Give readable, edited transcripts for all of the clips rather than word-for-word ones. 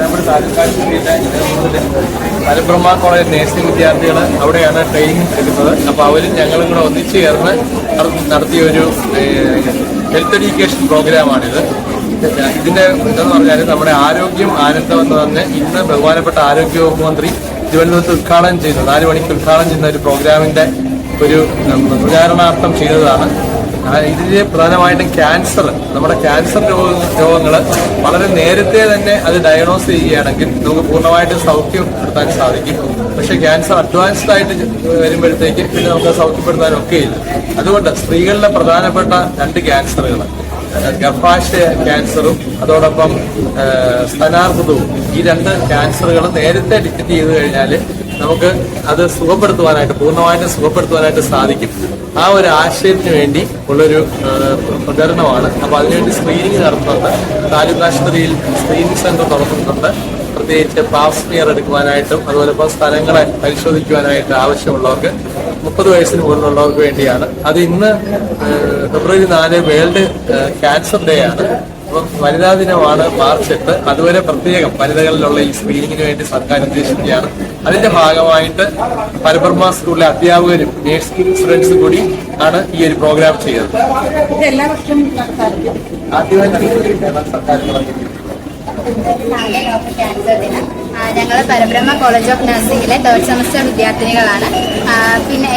നമ്മുടെ താലൂക്കാശുപത്രിയിലെ മലബ്രഹ്മ college nursing വിദ്യാർത്ഥികൾ അവിടെയാണ് ട്രെയിനിങ് എടുക്കുന്നത്. അപ്പോൾ അവരും ഞങ്ങളും കൂടെ ഒന്നിച്ചു ചേർന്ന് നടത്തിയ ഒരു ഹെൽത്ത് എഡ്യൂക്കേഷൻ പ്രോഗ്രാമാണിത്. ഇതിന്റെ ഇതെന്ന് പറഞ്ഞാൽ നമ്മുടെ ആരോഗ്യം ആനന്ദം എന്ന് പറഞ്ഞ് ഇന്ന് ബഹുമാനപ്പെട്ട ആരോഗ്യവകുപ്പ് മന്ത്രി തിരുവനന്തപുരത്ത് ഉദ്ഘാടനം ചെയ്തു 4 മണിക്ക് ഉദ്ഘാടനം ചെയ്യുന്ന ഒരു പ്രോഗ്രാമിന്റെ ഒരു പ്രചാരണാർത്ഥം ചെയ്തതാണ്. ഇതിൽ പ്രധാനമായിട്ടും ക്യാൻസർ, നമ്മുടെ ക്യാൻസർ രോഗങ്ങൾ വളരെ നേരത്തെ തന്നെ അത് ഡയഗ്നോസ് ചെയ്യുകയാണെങ്കിൽ നമുക്ക് പൂർണ്ണമായിട്ട് സൗഖ്യപ്പെടുത്താൻ സാധിക്കും. പക്ഷേ ക്യാൻസർ അഡ്വാൻസ്ഡ് ആയിട്ട് വരുമ്പോഴത്തേക്ക് പിന്നെ നമുക്ക് സൗഖ്യപ്പെടുത്താനൊക്കെ ഇല്ല. അതുകൊണ്ട് സ്ത്രീകളിലെ പ്രധാനപ്പെട്ട 2 ക്യാൻസറുകൾ, ഗർഭാശയ ക്യാൻസറും അതോടൊപ്പം സ്തനാർബുദവും, ഈ 2 ക്യാൻസറുകൾ നേരത്തെ ഡിറ്റക്ട് ചെയ്ത് കഴിഞ്ഞാൽ നമുക്ക് അത് പൂർണ്ണമായിട്ട് സുഖപ്പെടുത്തുവാനായിട്ട് സാധിക്കും. ആ ഒരു ആശയത്തിന് വേണ്ടി ഉള്ളൊരു പ്രചരണമാണ്. അപ്പോൾ അതിനുവേണ്ടി സ്ക്രീനിങ് നടത്തുന്നുണ്ട്. താലൂക്ക് ആശുപത്രിയിൽ സ്ക്രീനിങ് സെന്റർ തുറക്കുന്നുണ്ട്. പ്രത്യേകിച്ച് പാസ്മിയർ എടുക്കുവാനായിട്ടും അതുപോലെ ഇപ്പോൾ സ്ഥലങ്ങളെ പരിശോധിക്കുവാനായിട്ട് ആവശ്യമുള്ളവർക്ക് 30 വയസ്സിന് മുകളിലുള്ളവർക്ക് വേണ്ടിയാണ്. അത് ഇന്ന് ഫെബ്രുവരി 4 വേൾഡ് ക്യാൻസർ ഡേ ആണ്. അപ്പം വനിതാ ദിനമാണ് March 8. അതുവരെ പ്രത്യേകം വനിതകളിലുള്ള ഈ സ്ക്രീനിങ്ങിന് വേണ്ടി സർക്കാർ ഉദ്ദേശിക്കുകയാണ്. അതിന്റെ ഭാഗമായിട്ട് മലബ്രഹ്മ സ്കൂളിലെ അധ്യാപകരും നേഴ്സിംഗ് സ്റ്റുഡൻസും കൂടി ആണ് ഈ ഒരു പ്രോഗ്രാം ചെയ്തത്. ഞങ്ങൾ പരബ്രഹ്മ കോളേജ് ഓഫ് നഴ്സിംഗിലെ 3rd സെമസ്റ്റർ വിദ്യാർത്ഥിനികളാണ്. പിന്നെ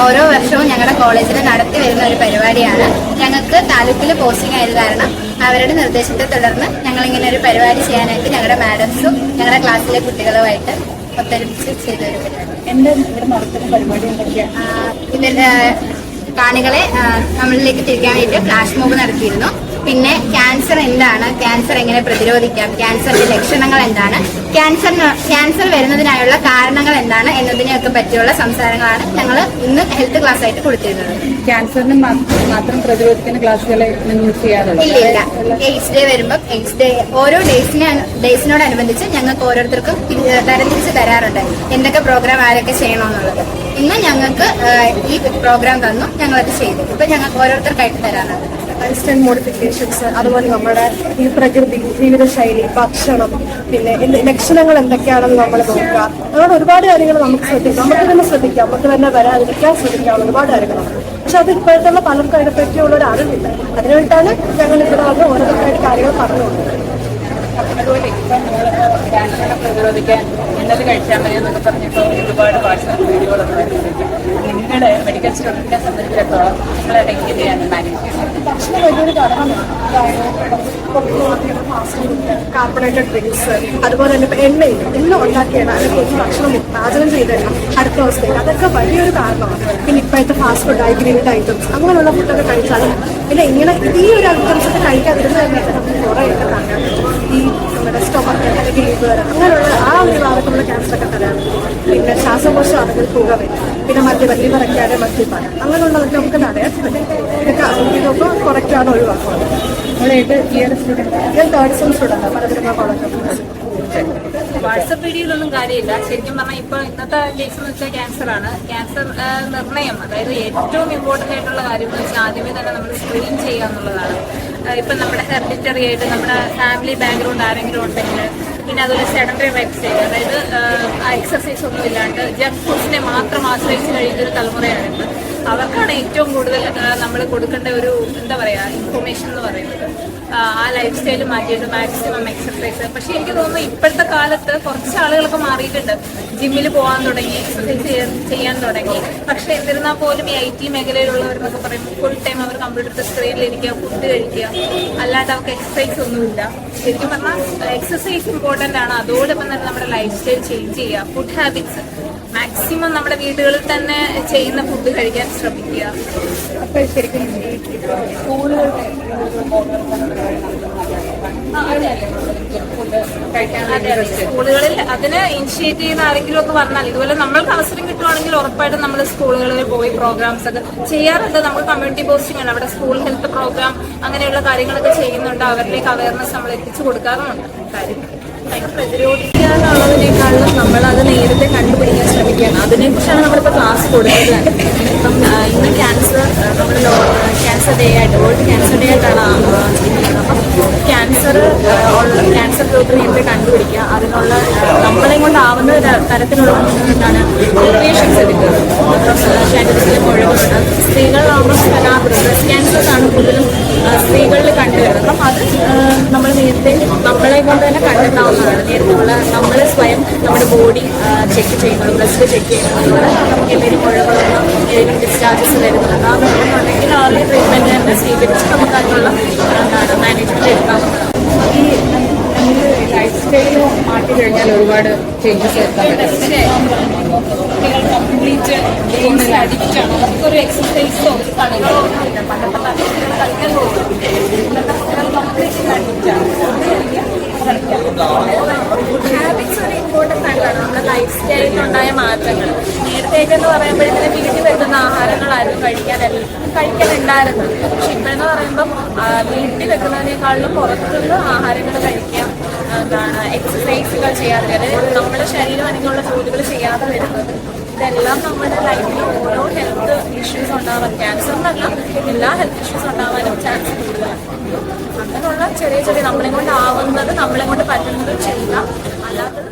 ഓരോ വർഷവും ഞങ്ങളുടെ കോളേജിൽ നടത്തി വരുന്ന ഒരു പരിപാടിയാണ്. ഞങ്ങൾക്ക് താലൂക്കിൽ പോസ്റ്റിംഗ് ആയത് കാരണം അവരുടെ നിർദ്ദേശത്തെ തുടർന്ന് ഞങ്ങളിങ്ങനെ ഒരു പരിപാടി ചെയ്യാനായിട്ട് ഞങ്ങളുടെ മാഡംസും ഞങ്ങളുടെ ക്ലാസ്സിലെ കുട്ടികളുമായിട്ട് ഒത്തൊരുമിച്ച് ചെയ്തൊരു പരിപാടി. കാണികളെ നമ്മളിലേക്ക് തിരിക്കാൻ വേണ്ടി ഫ്ലാഷ് മോബ് നടത്തിയിരുന്നു. പിന്നെ ക്യാൻസർ എന്താണ്, ക്യാൻസർ എങ്ങനെ പ്രതിരോധിക്കാം, ക്യാൻസറിന്റെ ലക്ഷണങ്ങൾ എന്താണ്, ക്യാൻസർ വരുന്നതിനായുള്ള കാരണങ്ങൾ എന്താണ് എന്നതിനെയൊക്കെ പറ്റിയുള്ള സംസാരങ്ങളാണ് ഞങ്ങൾ ഇന്ന് ഹെൽത്ത് ക്ലാസ് ആയിട്ട് കൊടുത്തിരുന്നത്. ക്യാൻസറിന് മാത്രം പ്രതിരോധിക്കുന്ന ക്ലാസ്സുകളെ ഇല്ല. എയ്ഡ്സ് ഡേ വരുമ്പോൾ എയ്ഡ്സ് ഡേ ഓരോ ഡേയ്സിനോടനുബന്ധിച്ച് ഞങ്ങൾക്ക് ഓരോരുത്തർക്കും തരംതിരിച്ച് തരാറുണ്ട് എന്തൊക്കെ പ്രോഗ്രാം ആരൊക്കെ ചെയ്യണമെന്നുള്ളത്. ഇന്ന് ഞങ്ങൾക്ക് ഈ പ്രോഗ്രാം തന്നു, ഞങ്ങളത് ചെയ്തു. ഇപ്പൊ ഞങ്ങൾക്ക് ഓരോരുത്തർക്കായിട്ട് തരാറുണ്ട്. ലൈഫ്സ്റ്റൈൽ മോഡിഫിക്കേഷൻസ്, അതുപോലെ നമ്മുടെ ഈ പ്രകൃതി, ജീവിതശൈലി, ഭക്ഷണം, പിന്നെ ലക്ഷണങ്ങൾ എന്തൊക്കെയാണെന്ന് നമ്മൾ നോക്കുക. അങ്ങനെ ഒരുപാട് കാര്യങ്ങൾ നമുക്ക് ശ്രദ്ധിക്കാം, നമുക്ക് തന്നെ വരാതിരിക്കാൻ ശ്രദ്ധിക്കാം. ഒരുപാട് കാര്യങ്ങളുണ്ട്. പക്ഷെ അത് ഇപ്പോഴത്തുള്ള പലർക്കും അതിനെപ്പറ്റിയുള്ള ഒരു അറിവില്ല. അതിനുവേണ്ടിയിട്ടാണ് ഞങ്ങൾ ഇവിടെ വന്ന് ഓരോരുത്തരായിട്ട് കാര്യങ്ങൾ പറഞ്ഞുകൊടുക്കുന്നത്. അതുപോലെ ഇപ്പം ക്യാൻസറിനെ പ്രതിരോധിക്കാൻ ഇന്നത് കഴിച്ചാൽ മതി എന്നൊക്കെ പറഞ്ഞപ്പോൾ ഒരുപാട് വാട്സാപ്പ് വീഡിയോകളൊക്കെ വരുന്നുണ്ട്. നിങ്ങളുടെ മെഡിക്കൽ സ്റ്റുഡൻറ്റിനെ സംബന്ധിച്ചിടത്തോളം നിങ്ങളെ എങ്ങനെയാണ് മാനേജ് ചെയ്യുന്നത്? ഭക്ഷണം വലിയൊരു ഘടകമാണ്. കാർബണേറ്റഡ് ഡ്രിങ്ക്സ്, അതുപോലെ തന്നെ ഇപ്പം എല്ലാം ഉണ്ടാക്കിയാണ് അല്ലെങ്കിൽ ഭക്ഷണം പാചകം ചെയ്തേക്കാം അടുത്ത ദിവസത്തേക്ക്. അതൊക്കെ വലിയൊരു കാരണമാണ്. പിന്നെ ഇപ്പോഴത്തെ ഫാസ്റ്റ് ഫുഡ്, ഗ്രിൽഡ് ഐറ്റംസ്, അങ്ങനെയുള്ള ഫുഡൊക്കെ കഴിച്ചാലും പിന്നെ ഇങ്ങനെ ഈ ഒരു ഐറ്റംസ് ഒക്കെ കഴിക്കാതിരുന്നത് തന്നെ നമുക്ക് കുറേയൊക്കെ കാണാൻ പറ്റും. ഈ നമ്മുടെ സ്റ്റൊമക്ക് അല്ലെങ്കിൽ ലിവർ അങ്ങനെയുള്ള ആ ഒരു ഭാഗത്തുള്ള ക്യാൻസറൊക്കെ തരാറുണ്ട്. പിന്നെ ശ്വാസകോശമാണെങ്കിൽ പുക വരും. പിന്നെ ലിവറൊക്കെയാണ് മദ്യപാനം, അങ്ങനെയുള്ളതൊക്കെ നമുക്ക് തടയാൻ പറ്റും. ഇതൊക്കെ കുറയ്ക്കാണ് ഒഴിവാക്കുന്നത്. ഞാൻ 3rd semester Parabrahma college of nursing. WhatsApp വീഡിയോയിലൊന്നും കാര്യമില്ല. ശരിക്കും പറഞ്ഞാൽ ഇപ്പോൾ ഇന്നത്തെ കേസ് എന്ന് വെച്ചാൽ ക്യാൻസറാണ്. ക്യാൻസർ നിർണയം, അതായത് ഏറ്റവും ഇമ്പോർട്ടൻ്റ് ആയിട്ടുള്ള കാര്യം എന്ന് വെച്ചാൽ ആദ്യമേ തന്നെ നമ്മൾ സ്ക്രീൻ ചെയ്യുക എന്നുള്ളതാണ്. ഇപ്പം നമ്മുടെ ഹെറിഡിറ്ററി ആയിട്ട് നമ്മുടെ ഫാമിലി ബാക്ക്ഗ്രൗണ്ട് ആരെങ്കിലും ഉണ്ടെങ്കിൽ, പിന്നെ അതുപോലെ സെഡൻറ്ററി ലൈഫ് സ്റ്റൈൽ, അതായത് എക്സസൈസ് ഒന്നും ഇല്ലാണ്ട് ജങ്ക് ഫുഡ്സിനെ മാത്രം ആശ്രയിച്ച് കഴിയുന്നൊരു തലമുറയാണിത്. അവർക്കാണ് ഏറ്റവും കൂടുതൽ നമ്മൾ കൊടുക്കേണ്ട ഒരു ഇൻഫർമേഷൻ എന്ന് പറയുന്നത്. ആ ലൈഫ് സ്റ്റൈൽ മാറ്റിയിട്ട് മാക്സിമം എക്സസൈസ്. പക്ഷെ എനിക്ക് തോന്നുന്നു ഇപ്പോഴത്തെ കാലത്ത് കുറച്ച് ആളുകളൊക്കെ മാറിയിട്ടുണ്ട്. ജിമ്മിൽ പോകാൻ തുടങ്ങി, എക്സസൈസ് ചെയ്യാൻ തുടങ്ങി. പക്ഷെ എന്നിരുന്നാൽ പോലും ഈ IT മേഖലയിലുള്ളവരെന്നൊക്കെ പറയുമ്പോൾ ഫുൾ ടൈം അവർ കമ്പ്യൂട്ടറിന്റെ സ്ക്രീനിലിരിക്കുക, ഫുഡ് കഴിക്കുക, അല്ലാണ്ട് അവർക്ക് എക്സസൈസ് ഒന്നുമില്ല. ശരിക്കും പറഞ്ഞാൽ എക്സസൈസ് ഇമ്പോർട്ടൻ്റ് ആണ്. അതോടൊപ്പം തന്നെ നമ്മുടെ ലൈഫ് സ്റ്റൈൽ ചേഞ്ച് ചെയ്യുക. ഫുഡ് ഹാബിറ്റ്സ് മാക്സിമം നമ്മുടെ വീടുകളിൽ തന്നെ ചെയ്യുന്ന ഫുഡ് കഴിക്കാൻ ശ്രമിക്കുക. അപ്പോൾ ശരിക്കും സ്കൂളുകളിൽ അതിന് ഇനിഷ്യേറ്റ് ചെയ്യുന്ന ആരെങ്കിലും ഒക്കെ വന്നാൽ, ഇതുപോലെ നമ്മൾക്ക് അവസരം കിട്ടുവാണെങ്കിൽ ഉറപ്പായിട്ടും നമ്മൾ സ്കൂളുകളിൽ പോയി പ്രോഗ്രാംസ് ഒക്കെ ചെയ്യാറുണ്ട്. നമ്മൾ കമ്മ്യൂണിറ്റി പോസ്റ്റിംഗ് ആണ്, അവിടെ സ്കൂൾ ഹെൽത്ത് പ്രോഗ്രാം അങ്ങനെയുള്ള കാര്യങ്ങളൊക്കെ ചെയ്യുന്നുണ്ട്. അവരിലേക്ക് അവയർനെസ് നമ്മൾ എത്തിച്ചു കൊടുക്കാറുമുണ്ട്. കാര്യം പ്രതിരോധിക്കാനുള്ളതിനേക്കാളും നമ്മളത് നേരത്തെ കണ്ടുപിടിക്കാൻ ശ്രമിക്കുകയാണ്. അതിനെക്കുറിച്ചാണ് നമ്മളിപ്പോൾ ക്ലാസ് കൊടുക്കുന്നത്. ഇപ്പം ഇന്ന് ക്യാൻസർ ഡേ ആയിട്ട്, വേൾഡ് ക്യാൻസർ ഡേ ആയിട്ടാണ്. അപ്പം ക്യാൻസർ രോഗം നേരത്തെ കണ്ടുപിടിക്കുക, അതിനുള്ള നമ്മളെ കൊണ്ടാവുന്ന തരത്തിലുള്ള എന്താണ് പ്രിപ്പറേഷൻസ് എടുക്കുന്നത്. ശരീരത്തിലെ മുഴകളുണ്ട്, സ്ത്രീകളിലാവുമ്പോൾ ബ്രസ്റ്റ് ക്യാൻസേഴ്സ് ആണ് കൂടുതലും സ്ത്രീകളിൽ കണ്ടുവരുന്നത്. അപ്പം അത് നമ്മൾ നേരത്തെ നമ്മളെ കൊണ്ട് തന്നെ കണ്ടെത്താവുന്നതാണ്. നേരത്തെയുള്ള നമ്മൾ സ്വയം നമ്മുടെ ബോഡി ചെക്ക് ചെയ്യുന്നത്, ബ്രസ്റ്റ് ചെക്ക് ചെയ്യുന്നതിലൂടെ നമുക്ക് എന്തെങ്കിലും മുഴകളൊന്നും എന്തെങ്കിലും ഡിസ്ചാർജസ് വരുന്നുണ്ടെങ്കിൽ ആദ്യം ട്രീറ്റ്മെൻറ്റ് തന്നെ സ്വീകരിച്ച് നമുക്ക് അതിനുള്ള എന്താണ് മാനേജ്മെൻറ്റ് എടുക്കാവുന്നതാണ്. ഈ ലൈഫ് സ്റ്റൈൽ മാറ്റി കഴിഞ്ഞാൽ ഒരുപാട് ചേഞ്ചസ് വരുത്താൻ കുട്ടികൾ കംപ്ലീറ്റ് ഗെയിംസിൽ അഡിക്റ്റ് ആണ്. അവർക്കൊരു എക്സസൈസോ കളികളോ ഇല്ല. പണ്ടത്തെ കുട്ടികൾ കളിക്കാൻ പോകും, ഇന്നത്തെ കുട്ടികൾ കംപ്ലീറ്റ് അഡിക്റ്റ് ആണ്. ഹാബിറ്റ്സ് ഒരു ഇമ്പോർട്ടൻ്റ് ആയിട്ടാണ് നമ്മുടെ ലൈഫ് സ്റ്റൈലിലുണ്ടായ മാറ്റങ്ങൾ. നേരത്തേക്ക് എന്ന് പറയുമ്പോഴത്തേന് വീട്ടിൽ വെക്കുന്ന ആഹാരങ്ങളായിരുന്നു കഴിക്കാനുണ്ടായിരുന്നത്. പക്ഷെ ഇപ്പോഴെന്ന് പറയുമ്പം വീട്ടിൽ വെക്കുന്നതിനേക്കാളും പുറത്തുനിന്ന് ആഹാരങ്ങൾ കഴിക്കാം, എന്താണ് എക്സസൈസുകൾ ചെയ്യാതെ, അതായത് നമ്മുടെ ശരീരം അതിനുള്ള ജോലികൾ ചെയ്യാതെ വരുന്നത്. ഇതെല്ലാം നമ്മുടെ ലൈഫിൽ ഓരോ ഹെൽത്ത് ഇഷ്യൂസ് ഉണ്ടാവാൻ, ക്യാൻസറിനല്ല എല്ലാ ഹെൽത്ത് ഇഷ്യൂസ് ഉണ്ടാവാനും ചാൻസ് കൂടുതലാണ്. അങ്ങനെയുള്ള ചെറിയ നമ്മളെ കൊണ്ടാവുന്നത് നമ്മളെ കൊണ്ട് പറ്റുന്നത് ചെയ്യാം, അല്ലാത്തത്